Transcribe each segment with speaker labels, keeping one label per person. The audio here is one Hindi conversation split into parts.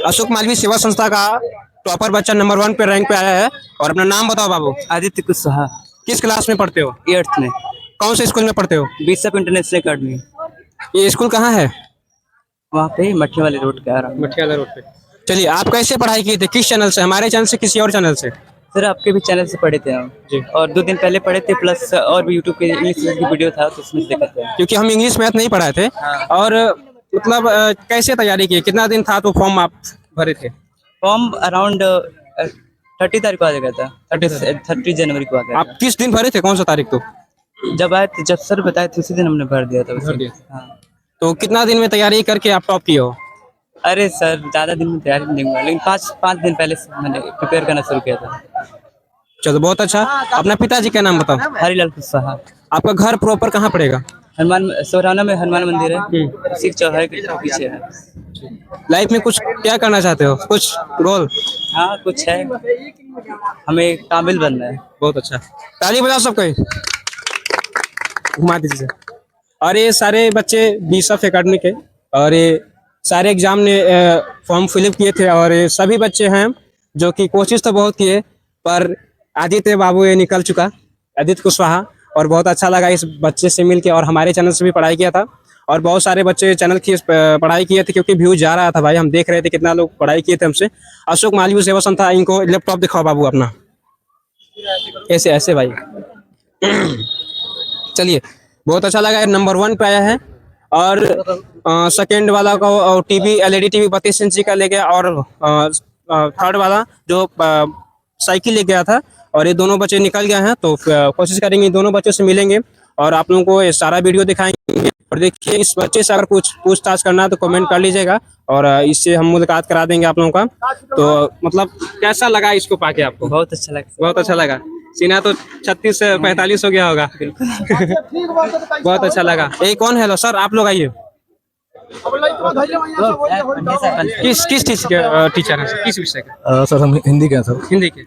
Speaker 1: अशोक मालवीय सेवा संस्था का टॉपर बच्चा नंबर 1 पे रैंक पे आया है। और अपना नाम बताओ बाबू।
Speaker 2: आदित्य कुशवाहा,
Speaker 1: किस क्लास में पढ़ते हो?
Speaker 2: 8th में,
Speaker 1: कौन से स्कूल में पढ़ते हो?
Speaker 2: Bishop international academy.
Speaker 1: ये स्कूल कहाँ है?
Speaker 2: वहाँ पे मट्टी वाले रोड के आ रहा हूँ।
Speaker 1: मठियाला रोड पे। चलिए, आप कैसे पढ़ाई किए थे? किस चैनल से? हमारे चैनल से, किसी और चैनल से?
Speaker 2: सर आपके भी चैनल से पढ़े थे हम
Speaker 1: जी।
Speaker 2: और 2 दिन पहले पढ़े थे, प्लस और भी यूट्यूब पे इंग्लिश की वीडियो था तो उसमें देखा था।
Speaker 1: क्योंकि हम इंग्लिश मैथ नहीं पढ़ाए थे। और मतलब कैसे तैयारी की? कितना दिन था तो फॉर्म आप भरे थे?
Speaker 2: फॉर्म अराउंड 30 तारीख को आ गया था, 30 जनवरी को आ गया
Speaker 1: आप किस दिन भरे थे? कौन सा तारीख को?
Speaker 2: था। जब आए थे, जब सर बताए थे उसी दिन हमने भर दिया था
Speaker 1: भर दिया।
Speaker 2: हाँ।
Speaker 1: तो कितना दिन में तैयारी करके आप टॉप किए हो?
Speaker 2: अरे सर ज़्यादा दिन में तैयारी नहीं हुआ, लेकिन 5 दिन पहले से मैंने प्रिपेयर करना शुरू किया था।
Speaker 1: चलो, बहुत अच्छा। अपना पिताजी का नाम बताओ।
Speaker 2: हरीलाल कुशवाहा।
Speaker 1: आपका घर प्रॉपर कहाँ पड़ेगा?
Speaker 2: हनुमान सोराना में हनुमान मंदिर है, उसी के चौराहे के पीछे है।
Speaker 1: लाइफ में कुछ क्या करना चाहते हो? कुछ गोल?
Speaker 2: हाँ कुछ है, हमें काबिल बनना है।
Speaker 1: बहुत अच्छा, ताली बजाओ सबको। घुमा दीजिए। और ये सारे बच्चे बिशप एकेडमी के, और ये सारे एग्जाम ने फॉर्म फिलअप किए थे। और ये सभी बच्चे हैं जो कि कोशिश तो बहुत किए, पर आदित्य बाबू ये निकल चुका, आदित्य कुशवाहा। और बहुत अच्छा लगा इस बच्चे से मिलके, और हमारे चैनल से भी पढ़ाई किया था। और बहुत सारे बच्चे चैनल की पढ़ाई किए थे, क्योंकि व्यूज जा रहा था भाई, हम देख रहे थे कितना लोग पढ़ाई किए थे हमसे। अशोक मालवीय सेवा संस्था, इनको लैपटॉप दिखाओ बाबू अपना। ऐसे ऐसे भाई। चलिए, बहुत अच्छा लगा। नंबर 1 पे आया है। और सेकेंड वाला को टीवी, एलईडी टीवी 32 इंची का ले गया। और थर्ड वाला जो साइकिल ले गया था। और ये दोनों बच्चे निकल गए हैं, तो कोशिश करेंगे दोनों बच्चों से मिलेंगे और आप लोगों को ये सारा वीडियो दिखाएंगे। और देखिए, इस बच्चे से अगर कुछ पूछताछ करना है तो कमेंट कर लीजिएगा, और इससे हम मुलाकात करा देंगे आप लोगों का। तो मतलब कैसा लगा इसको पाके आपको?
Speaker 2: बहुत अच्छा लगा।
Speaker 1: बहुत अच्छा लगा। सीना तो 36 से 45 हो गया होगा। बहुत अच्छा लगा। ये कौन है? लो सर, आप लोग आइए। किस किस चीज के टीचर हैं सर? किस विषय के?
Speaker 3: सर हम हिंदी के हैं सर।
Speaker 1: हिंदी के।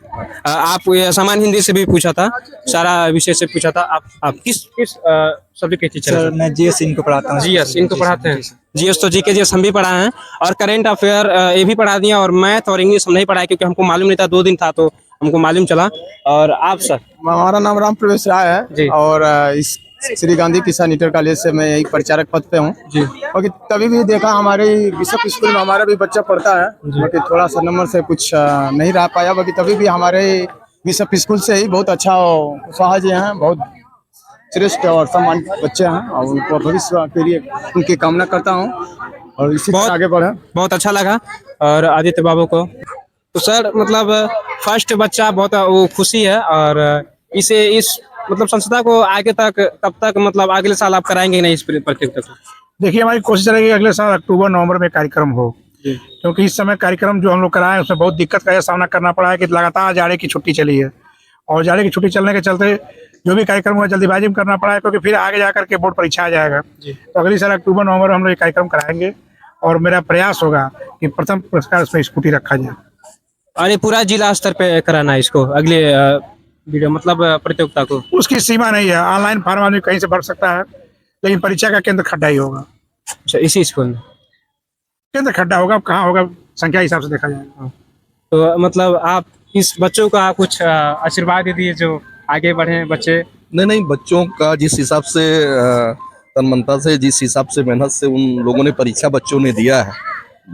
Speaker 1: आप ये सामान्य हिंदी से भी पूछा था, सारा विषय से पूछा था। आप किस किस सब्जेक्ट के टीचर हैं?
Speaker 3: सर मैं जीएस इनको पढ़ाता हूँ।
Speaker 1: जीएस इनको पढ़ाते हैं। जीएस तो जीके जीएस हम भी पढ़ाए हैं, और करंट अफेयर ये भी पढ़ा दिया। और मैथ और इंग्लिश हम नहीं पढ़ाए, क्योंकि हमको मालूम नहीं था, 2 दिन था तो हमको मालूम चला। और आप सर?
Speaker 4: हमारा नाम राम प्रवेश राय
Speaker 1: जी।
Speaker 4: है, और इस श्री गांधी किसान इंटर कॉलेज से मैं एक प्रचारक पद पे हूँ
Speaker 1: जी।
Speaker 4: क्योंकि तभी भी देखा हमारे बिशप स्कूल में हमारा भी बच्चा पढ़ता है, बाकी थोड़ा सा नंबर से कुछ नहीं रह पाया। बाकी तभी भी हमारे बिशप स्कूल से ही बहुत अच्छा कुशवाहा जी हैं, बहुत श्रेष्ठ और सम्मानित बच्चे हैं, और उनको भविष्य के लिए उनकी कामना करता हूँ और इसी तरह आगे बढ़े।
Speaker 1: बहुत अच्छा लगा। और आदित्य बाबू को तो सर मतलब फर्स्ट बच्चा, बहुत वो खुशी है। और इसे इस मतलब संस्था को आगे तक कब तक, मतलब अगले साल आप कराएंगे नहीं इस प्रतियोगिता को?
Speaker 3: देखिए हमारी कोशिश रहेगी अगले साल अक्टूबर नवंबर में कार्यक्रम हो, क्योंकि इस समय कार्यक्रम जो हम लोग कराए उसमें बहुत दिक्कत का यह सामना करना पड़ा है कि लगातार जाड़े की छुट्टी चली है, और जाड़े की छुट्टी चलने के चलते जो भी कार्यक्रम हुआ जल्दीबाजी में करना पड़ा है, क्योंकि फिर आगे जाकर के बोर्ड परीक्षा आ जाएगा। तो अगली साल अक्टूबर नवंबर में हम लोग ये कार्यक्रम कराएंगे, और मेरा प्रयास होगा कि प्रथम पुरस्कार उसमें स्कूटी रखा जाए।
Speaker 1: और ये पूरा जिला स्तर पे कराना है इसको, अगले वीडियो मतलब प्रतियोगिता को?
Speaker 3: उसकी सीमा नहीं है, ऑनलाइन फॉर्म आदमी कहीं से भर सकता है, लेकिन परीक्षा का केंद्र खड्डा ही होगा।
Speaker 1: अच्छा, इसी स्कूल में
Speaker 3: केंद्र खड्डा होगा, अब कहाँ होगा संख्या हिसाब से देखा जाएगा।
Speaker 1: तो मतलब आप इस बच्चों का कुछ आशीर्वाद दे दिए जो आगे बढ़े बच्चे।
Speaker 5: नहीं, बच्चों का जिस हिसाब से तन्मयता से, जिस हिसाब से मेहनत से उन लोगों ने परीक्षा बच्चों ने दिया है,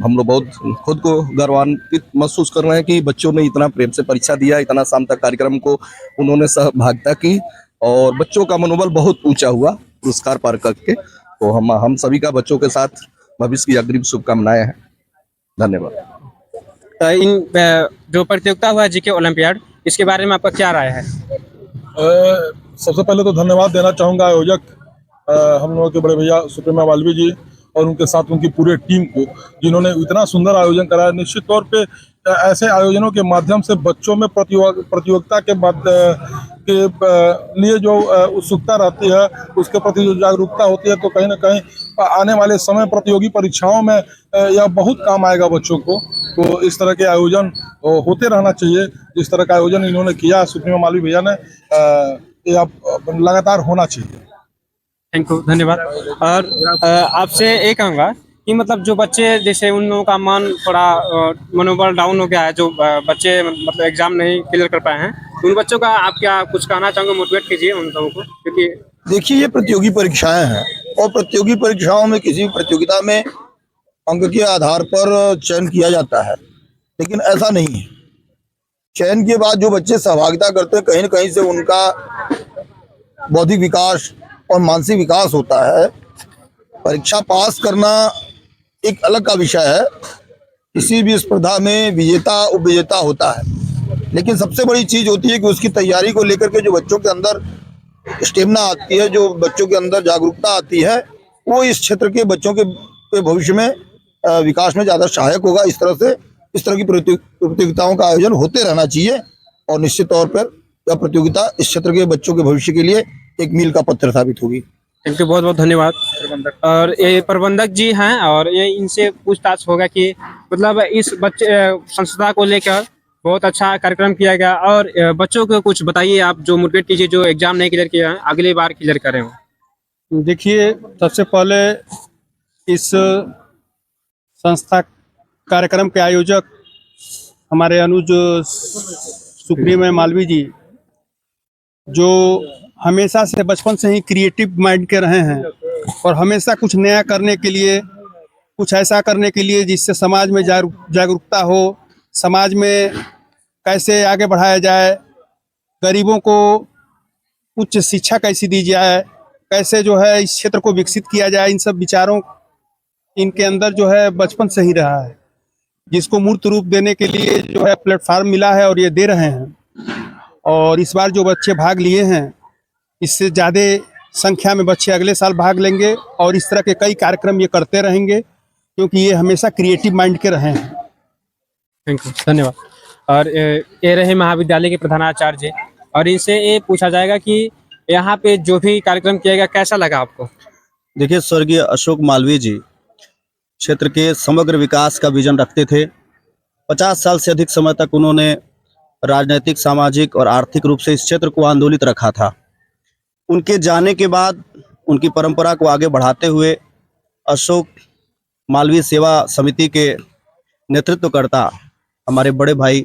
Speaker 5: हम लोग बहुत खुद को गौरवान्वित महसूस कर रहे हैं कि बच्चों ने इतना प्रेम से परीक्षा दिया, इतना शाम तक कार्यक्रम को उन्होंने सहभागिता की, और बच्चों का मनोबल बहुत ऊंचा हुआ पुरस्कार पार करके। तो हम सभी का बच्चों के साथ भविष्य की अग्रिम शुभकामनाएं हैं। धन्यवाद।
Speaker 1: इन जो प्रतियोगिता हुआ जीके ओलंपियाड, इसके बारे में आपका क्या राय है?
Speaker 6: सबसे पहले तो धन्यवाद देना चाहूँगा आयोजक हम लोगों के बड़े भैया सुप्रीमा मालवीय जी और उनके साथ उनकी पूरे टीम को, जिन्होंने इतना सुंदर आयोजन कराया। निश्चित तौर पे ऐसे आयोजनों के माध्यम से बच्चों में प्रतियोगिता के लिए जो उत्सुकता रहती है, उसके प्रति जो जागरूकता होती है, तो कहीं ना कहीं आने वाले समय प्रतियोगी परीक्षाओं में यह बहुत काम आएगा बच्चों को। तो इस तरह के आयोजन होते रहना चाहिए, जिस तरह का आयोजन इन्होंने किया सुप्रीमा मालवीय भैया ने, लगातार होना चाहिए।
Speaker 1: थैंक यू, धन्यवाद। और आपसे ये कहूँगा कि मतलब जो बच्चे जैसे उन लोगों का मन थोड़ा मनोबल डाउन हो गया है, जो बच्चे मतलब एग्जाम नहीं क्लियर कर पाए हैं, उन बच्चों का आप क्या कुछ कहना चाहोगे, मोटिवेट कीजिए उन लोगों को, क्योंकि
Speaker 5: देखिए, ये प्रतियोगी परीक्षाएं हैं और प्रतियोगी परीक्षाओं में किसी भी प्रतियोगिता में अंक के आधार पर चयन किया जाता है, लेकिन ऐसा नहीं है। चयन के बाद जो बच्चे सहभागिता करते हैं, कहीं न कहीं से उनका बौद्धिक विकास और मानसिक विकास होता है। परीक्षा पास करना एक अलग का विषय है, किसी भी स्पर्धा में विजेता उपविजेता होता है, लेकिन सबसे बड़ी चीज होती है कि उसकी तैयारी को लेकर के जो बच्चों के अंदर स्टेमिना आती है, जो बच्चों के अंदर जागरूकता आती है, वो इस क्षेत्र के बच्चों के भविष्य में विकास में ज़्यादा सहायक होगा। इस तरह की प्रतियोगिताओं का आयोजन होते रहना चाहिए और निश्चित तौर पर यह प्रतियोगिता इस क्षेत्र के बच्चों के भविष्य के लिए एक मील का पत्थर साबित होगी।
Speaker 1: थैंक यू, बहुत बहुत धन्यवाद। और ये प्रबंधक जी हैं और ये इनसे पूछताछ होगा कि मतलब इस बच्चे संस्था को लेकर बहुत अच्छा कार्यक्रम किया गया, और बच्चों को कुछ बताइए आप, जो मोटिवेट कीजिए, जो एग्जाम नहीं क्लियर किया है अगली बार क्लियर करें वो।
Speaker 7: देखिए, सबसे पहले इस संस्था कार्यक्रम के आयोजक हमारे अनुज सुप्रीम मालवी जी, जो हमेशा से बचपन से ही क्रिएटिव माइंड के रहे हैं और हमेशा कुछ नया करने के लिए, कुछ ऐसा करने के लिए जिससे समाज में जागरूकता हो, समाज में कैसे आगे बढ़ाया जाए, गरीबों को उच्च शिक्षा कैसी दी जाए, कैसे जो है इस क्षेत्र को विकसित किया जाए, इन सब विचारों इनके अंदर जो है बचपन से ही रहा है, जिसको मूर्त रूप देने के लिए जो है प्लेटफार्म मिला है और ये दे रहे हैं। और इस बार जो बच्चे भाग लिए हैं, इससे ज़्यादा संख्या में बच्चे अगले साल भाग लेंगे और इस तरह के कई कार्यक्रम ये करते रहेंगे, क्योंकि ये हमेशा क्रिएटिव माइंड के रहे हैं।
Speaker 1: थैंक यू, धन्यवाद। और ये रहे महाविद्यालय के प्रधानाचार्य, और इनसे ये पूछा जाएगा कि यहाँ पे जो भी कार्यक्रम किया गया कैसा लगा आपको।
Speaker 8: देखिए, स्वर्गीय अशोक मालवीय जी क्षेत्र के समग्र विकास का विजन रखते थे। 50 साल से अधिक समय तक उन्होंने राजनीतिक, सामाजिक और आर्थिक रूप से इस क्षेत्र को आंदोलित रखा था। उनके जाने के बाद उनकी परंपरा को आगे बढ़ाते हुए अशोक मालवीय सेवा समिति के नेतृत्वकर्ता हमारे बड़े भाई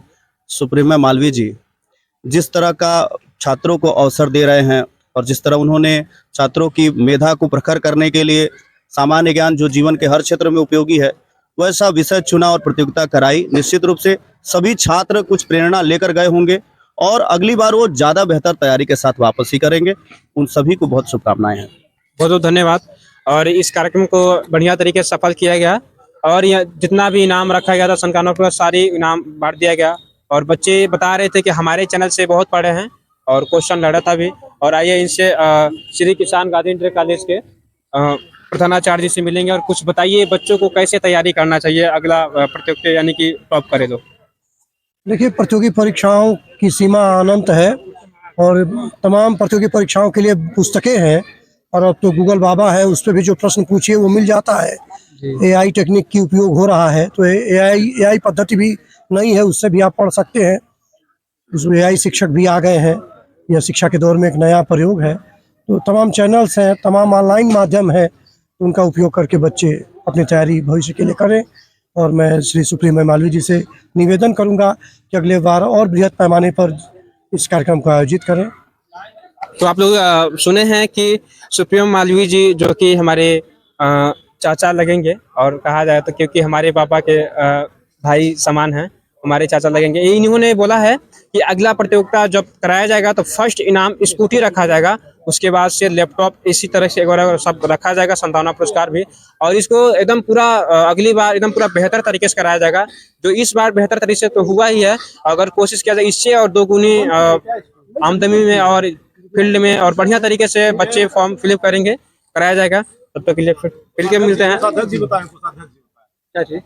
Speaker 8: सुप्रीम मालवीय जी जिस तरह का छात्रों को अवसर दे रहे हैं और जिस तरह उन्होंने छात्रों की मेधा को प्रखर करने के लिए सामान्य ज्ञान, जो जीवन के हर क्षेत्र में उपयोगी है, वैसा विषय चुना और प्रतियोगिता कराई। निश्चित रूप से सभी छात्र कुछ प्रेरणा लेकर गए होंगे और अगली बार वो ज़्यादा बेहतर तैयारी के साथ वापस ही करेंगे। उन सभी को बहुत शुभकामनाएं हैं।
Speaker 1: बहुत बहुत धन्यवाद। और इस कार्यक्रम को बढ़िया तरीके से सफल किया गया और यह जितना भी इनाम रखा गया था संकानों पर सारी इनाम बांट दिया गया। और बच्चे बता रहे थे कि हमारे चैनल से बहुत पढ़े हैं और क्वेश्चन लड़ा था भी। और आइए इनसे श्री किसान गांधी इंटर कॉलेज के प्रधानाचार्य जी से मिलेंगे और कुछ बताइए बच्चों को कैसे तैयारी करना चाहिए अगला प्रतियोगिता यानी कि टॉप करे तो।
Speaker 9: देखिए, प्रतियोगी परीक्षाओं की सीमा अनंत है और तमाम प्रतियोगी परीक्षाओं के लिए पुस्तकें हैं और अब तो गूगल बाबा है, उस पर भी जो प्रश्न पूछिए वो मिल जाता है। AI टेक्निक की उपयोग हो रहा है तो AI पद्धति भी नई है, उससे भी आप पढ़ सकते हैं। उसमें AI शिक्षक भी आ गए हैं, यह शिक्षा के दौर में एक नया प्रयोग है। तो तमाम चैनल्स हैं, तमाम ऑनलाइन माध्यम है, उनका उपयोग करके बच्चे अपनी तैयारी भविष्य के लिए करें। और मैं श्री सुप्रीम मालवीय जी से निवेदन करूंगा कि अगले बार और बृहद पैमाने पर इस कार्यक्रम को आयोजित करें।
Speaker 1: तो आप लोग सुने हैं कि सुप्रीम मालवीय जी जो कि हमारे चाचा लगेंगे और कहा जाए तो क्योंकि हमारे पापा के भाई समान हैं, हमारे चाचा लगेंगे। इन्होंने बोला है कि अगला प्रतियोगिता जब कराया जाएगा तो फर्स्ट इनाम स्कूटी रखा जाएगा, उसके बाद से लैपटॉप, इसी तरह से सब रखा जाएगा, संतावना पुरस्कार भी। और इसको एकदम पूरा अगली बार एकदम पूरा बेहतर तरीके से कराया जाएगा। जो इस बार बेहतर तरीके से तो हुआ ही है, अगर कोशिश किया जाए इससे और दोगुनी आमदनी में और फील्ड में और बढ़िया तरीके से बच्चे फॉर्म फिलअप करेंगे, कराया जाएगा। तब तक के लिए फिर मिलते हैं। क्या चीज